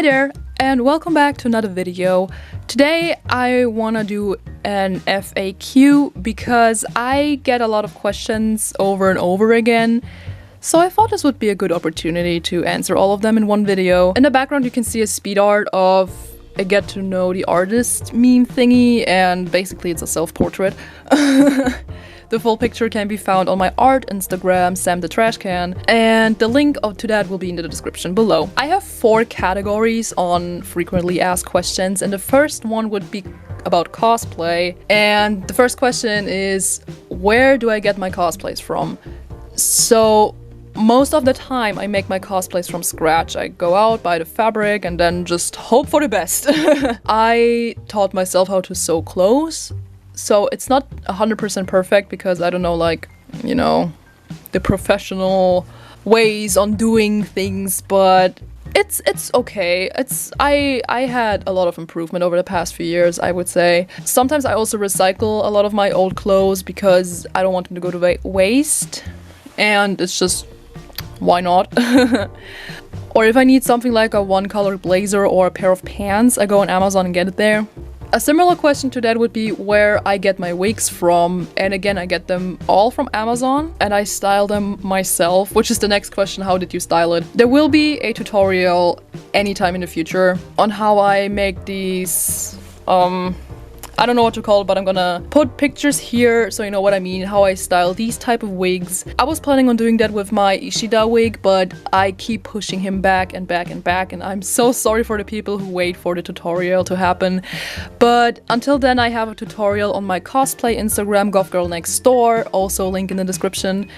Hi there, and welcome back to another video. Today I wanna do an FAQ because I get a lot of questions over and over again. So I thought this would be a good opportunity to answer all of them in one video. In the background you can see a speed art of a get to know the artist meme thingy, and basically it's a self-portrait. The full picture can be found on my art Instagram, Sam the Trash Can, and the link to that will be in the description below. I have 4 categories on frequently asked questions, and the first one would be about cosplay. And the first question is, where do I get my cosplays from? So most of the time I make my cosplays from scratch. I go out, buy the fabric, and then just hope for the best. I taught myself how to sew clothes. So it's not 100% perfect because I don't know, like, you know, the professional ways on doing things, but it's okay. I had a lot of improvement over the past few years, I would say. Sometimes I also recycle a lot of my old clothes because I don't want them to go to waste, and it's just, why not? Or if I need something like a one-color blazer or a pair of pants, I go on Amazon and get it there. A similar question to that would be where I get my wigs from, and again I get them all from Amazon and I style them myself, which is the next question: how did you style it? There will be a tutorial anytime in the future on how I make these, I don't know what to call it, but I'm gonna put pictures here so you know what I mean, how I style these type of wigs. I was planning on doing that with my Ishida wig, but I keep pushing him back and back and back, and I'm so sorry for the people who wait for the tutorial to happen. But until then I have a tutorial on my cosplay Instagram, gothgirlnextdoor, also link in the description,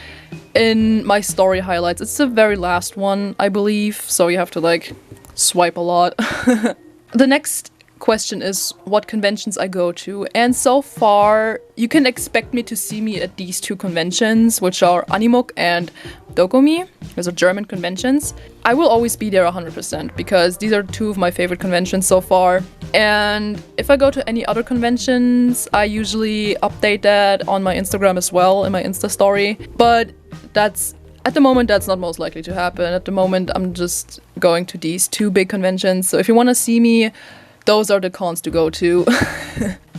in my story highlights. It's the very last one, I believe, so you have to like swipe a lot. The next question is what conventions I go to, and so far you can expect me to see me at these 2 conventions, which are Animook and Dokomi. Those are German conventions. I will always be there 100% because these are 2 of my favorite conventions so far. And if I go to any other conventions, I usually update that on my Instagram as well, in my Insta story. But at the moment, that's not most likely to happen. At the moment, I'm just going to these 2 big conventions. So if you want to see me, those are the cons to go to.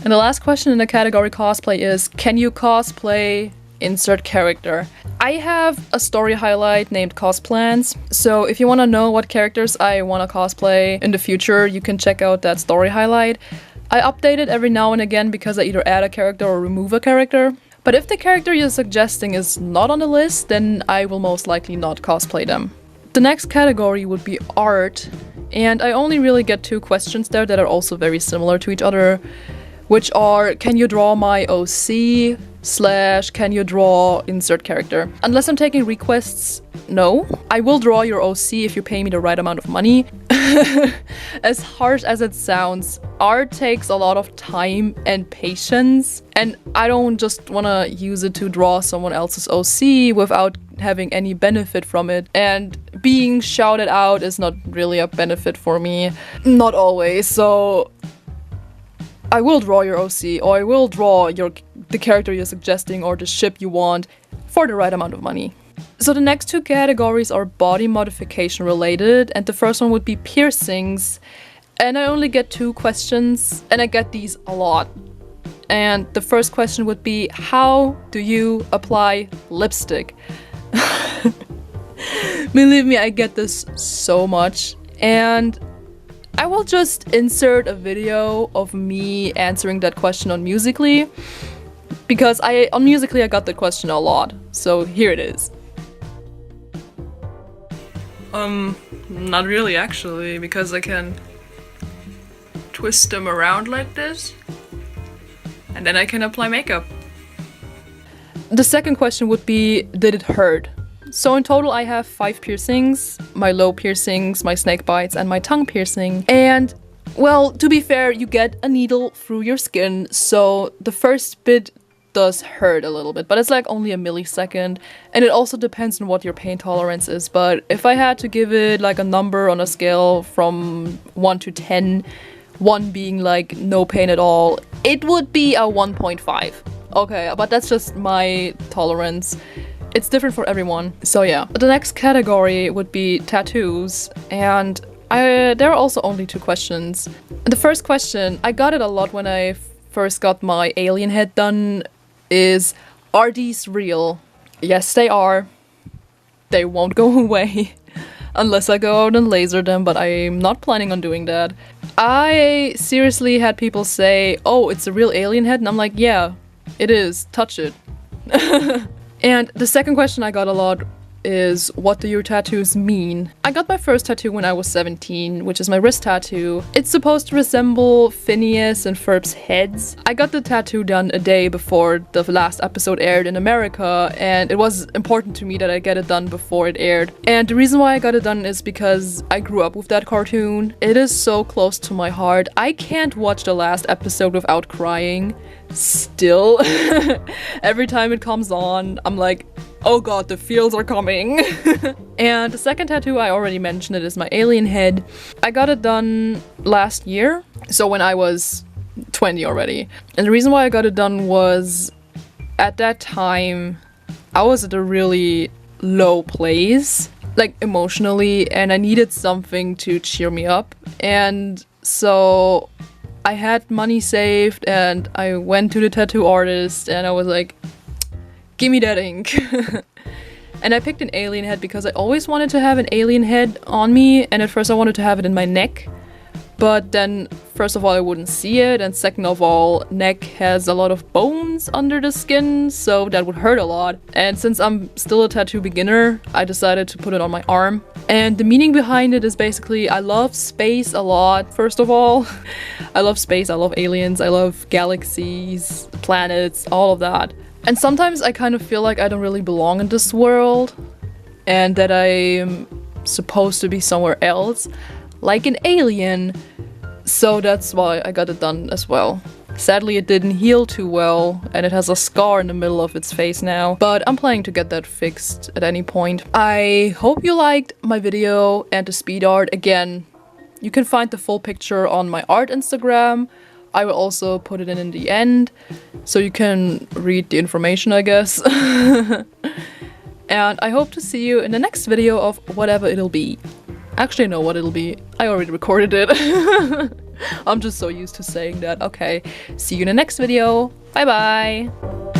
And the last question in the category cosplay is, can you cosplay insert character? I have a story highlight named Cosplans, so if you want to know what characters I want to cosplay in the future, you can check out that story highlight. I update it every now and again because I either add a character or remove a character. But if the character you're suggesting is not on the list, then I will most likely not cosplay them. The next category would be art. And I only really get 2 questions there that are also very similar to each other, which are, can you draw my OC / can you draw insert character? Unless I'm taking requests, no. I will draw your OC if you pay me the right amount of money. As harsh as it sounds, art takes a lot of time and patience, and I don't just want to use it to draw someone else's OC without having any benefit from it, and being shouted out is not really a benefit for me. Not always. So I will draw your OC, or I will draw the character you're suggesting or the ship you want for the right amount of money. So the next 2 categories are body modification related, and the first one would be piercings. And I only get 2 questions, and I get these a lot. And the first question would be, how do you apply lipstick? Believe me, I get this so much, and I will just insert a video of me answering that question on Musical.ly, because on Musical.ly I got that question a lot, so here it is. Not really actually, because I can twist them around like this, and then I can apply makeup. The second question would be, did it hurt? So in total I have 5 piercings, my low piercings, my snake bites, and my tongue piercing. And, well, to be fair, you get a needle through your skin, so the first bit does hurt a little bit, but it's like only a millisecond, and it also depends on what your pain tolerance is. But if I had to give it like a number on a scale from 1 to 10, 1 being like no pain at all, it would be a 1.5. Okay, but that's just my tolerance. It's different for everyone, so yeah. The next category would be tattoos, and There are also only 2 questions. The first question, I got it a lot when I first got my alien head done, is, are these real? Yes, they are. They won't go away unless I go out and laser them, but I'm not planning on doing that. I seriously had people say, oh, it's a real alien head, and I'm like, yeah, it is, touch it. And the second question I got a lot is, what do your tattoos mean? I got my first tattoo when I was 17, which is my wrist tattoo. It's supposed to resemble Phineas and Ferb's heads. I got the tattoo done a day before the last episode aired in America, and it was important to me that I get it done before it aired. And the reason why I got it done is because I grew up with that cartoon. It is so close to my heart. I can't watch the last episode without crying. Still. Every time it comes on, I'm like, oh god, the feels are coming. And the second tattoo, I already mentioned it, is my alien head. I got it done last year, so when I was 20 already. And the reason why I got it done was, at that time, I was at a really low place, like emotionally, and I needed something to cheer me up. And so I had money saved, and I went to the tattoo artist, and I was like, give me that ink. And I picked an alien head because I always wanted to have an alien head on me, and at first I wanted to have it in my neck. But then, first of all, I wouldn't see it, and second of all, neck has a lot of bones under the skin, so that would hurt a lot. And since I'm still a tattoo beginner, I decided to put it on my arm. And the meaning behind it is basically, I love space a lot, first of all. I love space, I love aliens, I love galaxies, planets, all of that. And sometimes I kind of feel like I don't really belong in this world, and that I'm supposed to be somewhere else, like an alien. So that's why I got it done as well. Sadly, it didn't heal too well, and it has a scar in the middle of its face now, but I'm planning to get that fixed at any point. I hope you liked my video and the speed art. Again, you can find the full picture on my art Instagram. I will also put it in the end, so you can read the information, I guess. And I hope to see you in the next video of whatever it'll be. Actually, I know what it'll be. I already recorded it. I'm just so used to saying that. Okay, see you in the next video. Bye bye!